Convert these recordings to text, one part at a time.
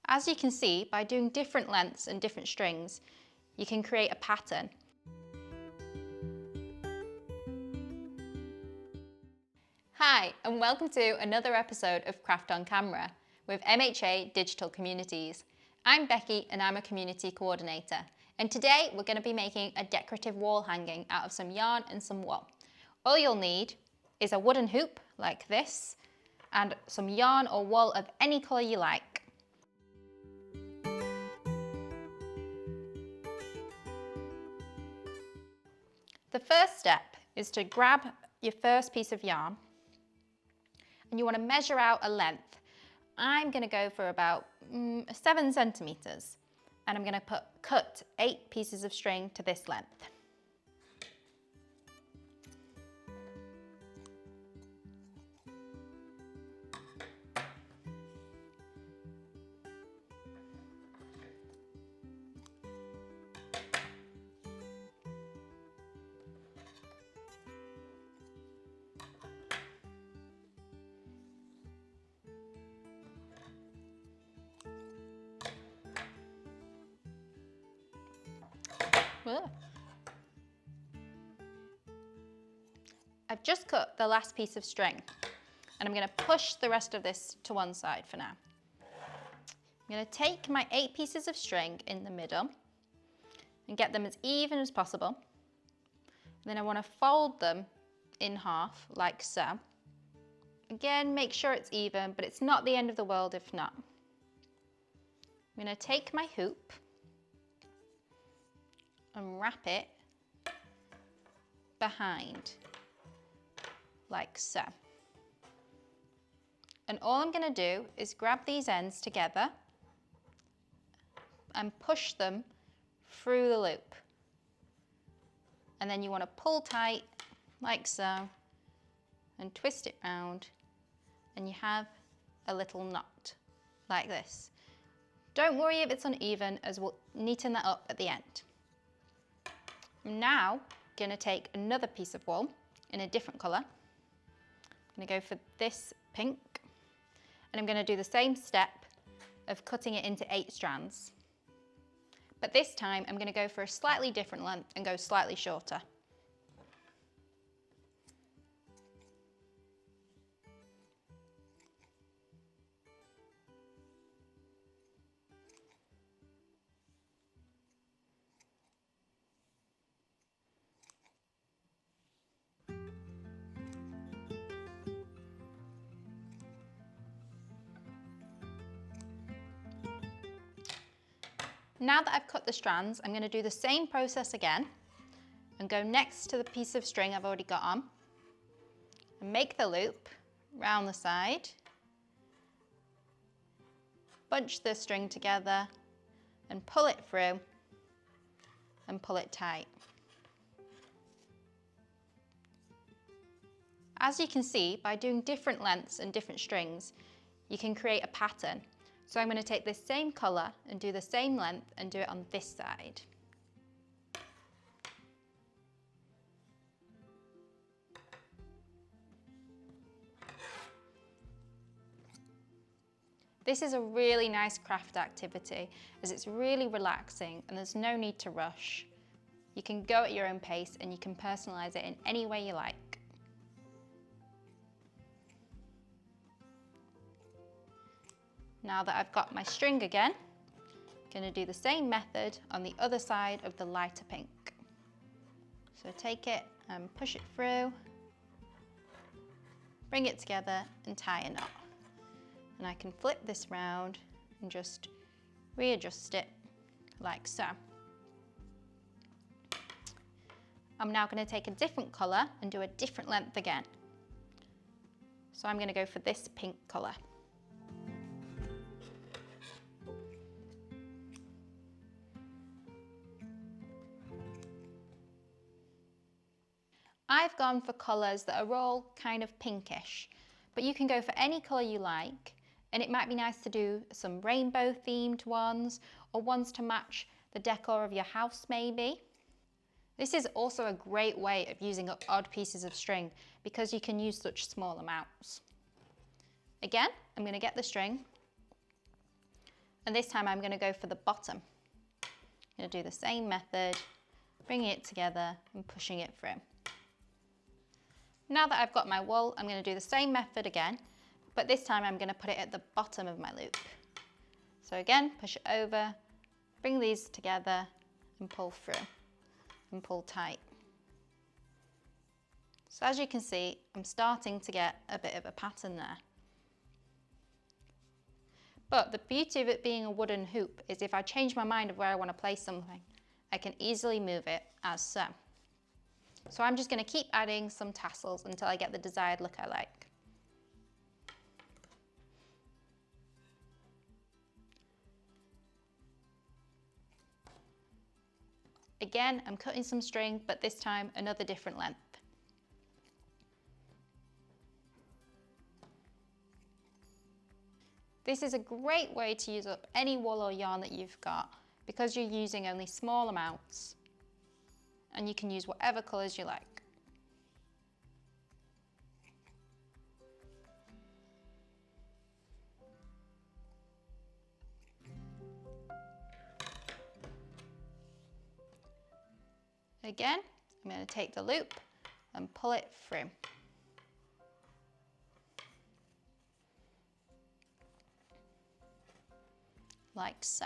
As you can see, by doing different lengths and different strings, you can create a pattern. Hi, and welcome to another episode of Craft on Camera with MHA Digital Communities. I'm Becky and I'm a community coordinator. And today we're going to be making a decorative wall hanging out of some yarn and some wool. All you'll need is a wooden hoop like this and some yarn or wool of any colour you like. The first step is to grab your first piece of yarn and you want to measure out a length. I'm going to go for about 7 centimetres and I'm going to cut 8 pieces of string to this length. I've just cut the last piece of string and I'm going to push the rest of this to one side for now. I'm going to take my 8 pieces of string in the middle and get them as even as possible. And then I want to fold them in half like so. Again, make sure it's even, but it's not the end of the world if not. I'm going to take my hoop and wrap it behind like so. And all I'm going to do is grab these ends together and push them through the loop. And then you want to pull tight like so and twist it round and you have a little knot like this. Don't worry if it's uneven, as we'll neaten that up at the end. I'm now going to take another piece of wool in a different colour. I'm going to go for this pink and I'm going to do the same step of cutting it into 8 strands. But this time I'm going to go for a slightly different length and go slightly shorter. Now that I've cut the strands, I'm going to do the same process again and go next to the piece of string I've already got on and make the loop round the side, bunch the string together and pull it through and pull it tight. As you can see, by doing different lengths and different strings, you can create a pattern. So I'm going to take this same colour and do the same length and do it on this side. This is a really nice craft activity as it's really relaxing and there's no need to rush. You can go at your own pace and you can personalise it in any way you like. Now that I've got my string again, I'm going to do the same method on the other side of the lighter pink. So take it and push it through, bring it together and tie a knot. And I can flip this round and just readjust it like so. I'm now going to take a different colour and do a different length again. So I'm going to go for this pink colour. I've gone for colours that are all kind of pinkish, but you can go for any colour you like, and it might be nice to do some rainbow themed ones or ones to match the decor of your house maybe. This is also a great way of using up odd pieces of string because you can use such small amounts. Again, I'm going to get the string And this time I'm going to go for the bottom. I'm going to do the same method, bringing it together and pushing it through. Now that I've got my wool, I'm going to do the same method again, but this time I'm going to put it at the bottom of my loop. So again, push it over, bring these together and pull through and pull tight. So as you can see, I'm starting to get a bit of a pattern there. But the beauty of it being a wooden hoop is if I change my mind of where I want to place something, I can easily move it as so. So I'm just going to keep adding some tassels until I get the desired look I like. Again, I'm cutting some string, but this time another different length. This is a great way to use up any wool or yarn that you've got because you're using only small amounts, and you can use whatever colours you like. Again, I'm going to take the loop and pull it through. Like so.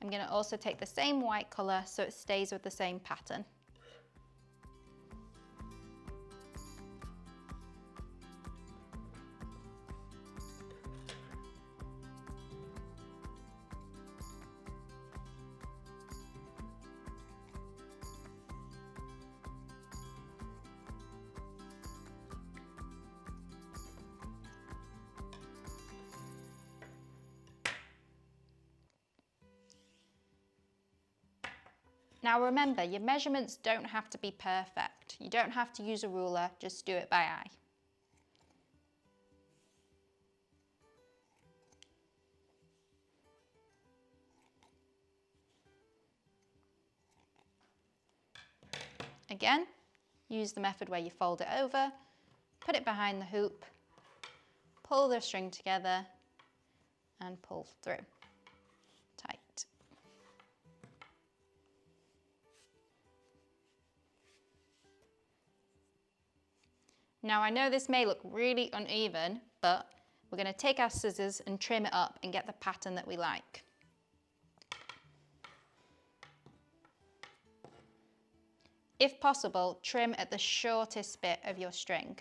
I'm going to also take the same white colour so it stays with the same pattern. Now remember, your measurements don't have to be perfect. You don't have to use a ruler, just do it by eye. Again, use the method where you fold it over, put it behind the hoop, pull the string together and pull through. Tight. Now I know this may look really uneven, but we're going to take our scissors and trim it up and get the pattern that we like. If possible, trim at the shortest bit of your string.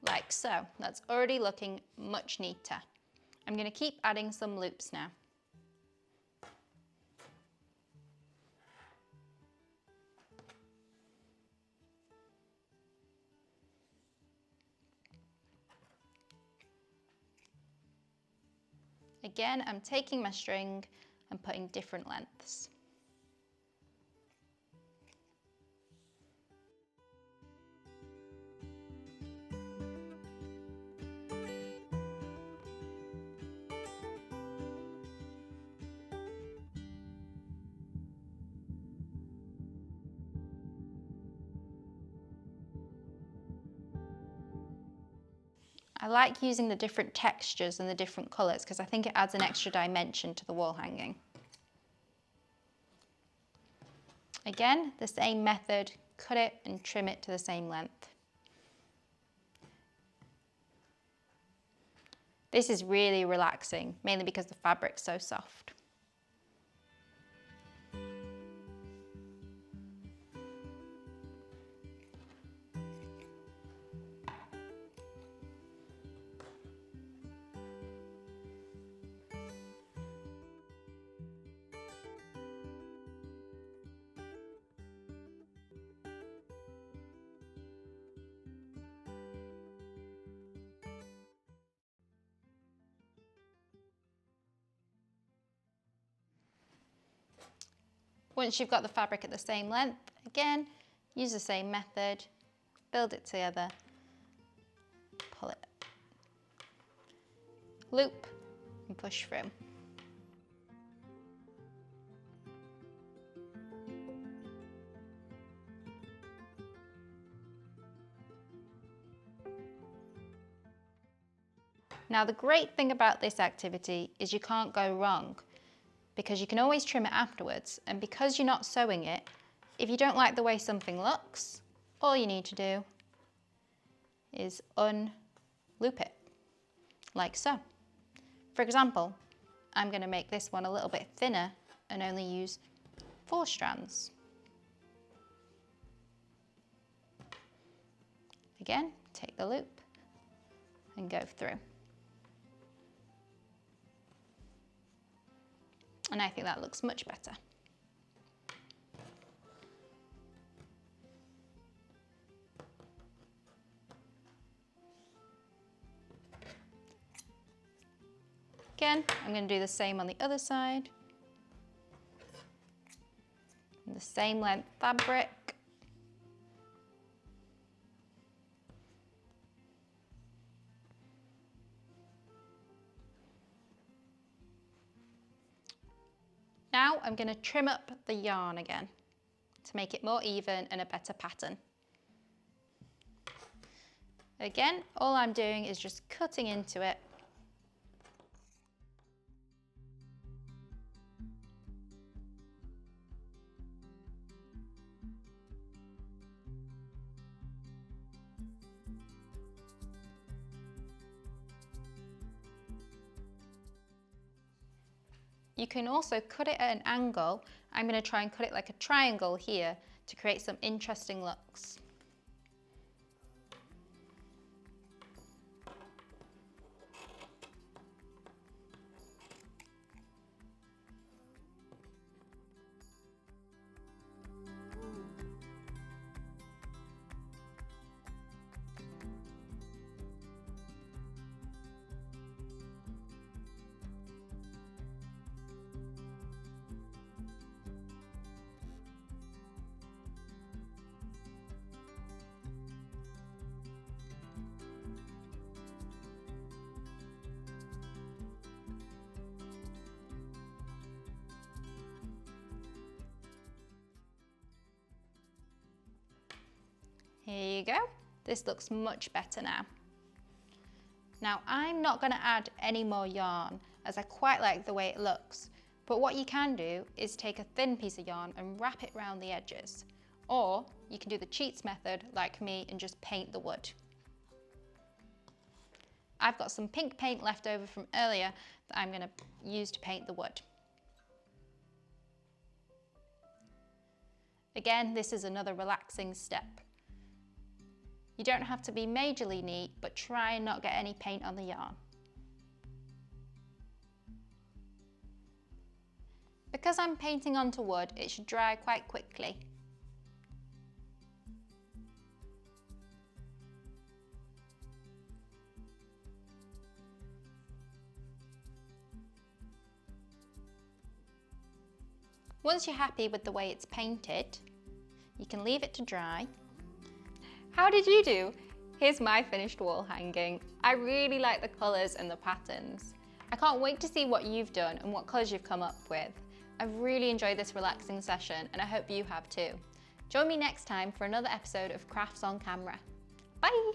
Like so. That's already looking much neater. I'm going to keep adding some loops now. Again, I'm taking my string and putting different lengths. I like using the different textures and the different colours because I think it adds an extra dimension to the wall hanging. Again, the same method, cut it and trim it to the same length. This is really relaxing, mainly because the fabric's so soft. Once you've got the fabric at the same length, again, use the same method, build it together, pull it, loop, and push through. Now the great thing about this activity is you can't go wrong because you can always trim it afterwards, and because you're not sewing it, if you don't like the way something looks, all you need to do is unloop it, like so. For example, I'm going to make this one a little bit thinner and only use 4 strands. Again, take the loop and go through. And I think that looks much better. Again, I'm going to do the same on the other side. And the same length fabric. Now I'm going to trim up the yarn again to make it more even and a better pattern. Again, all I'm doing is just cutting into it. You can also cut it at an angle. I'm going to try and cut it like a triangle here to create some interesting looks. Here you go. This looks much better now. Now I'm not going to add any more yarn as I quite like the way it looks, but what you can do is take a thin piece of yarn and wrap it around the edges, or you can do the cheats method like me and just paint the wood. I've got some pink paint left over from earlier that I'm going to use to paint the wood. Again, this is another relaxing step. You don't have to be majorly neat, but try and not get any paint on the yarn. Because I'm painting onto wood, it should dry quite quickly. Once you're happy with the way it's painted, you can leave it to dry. How did you do? Here's my finished wall hanging. I really like the colours and the patterns. I can't wait to see what you've done and what colours you've come up with. I've really enjoyed this relaxing session and I hope you have too. Join me next time for another episode of Crafts on Camera. Bye!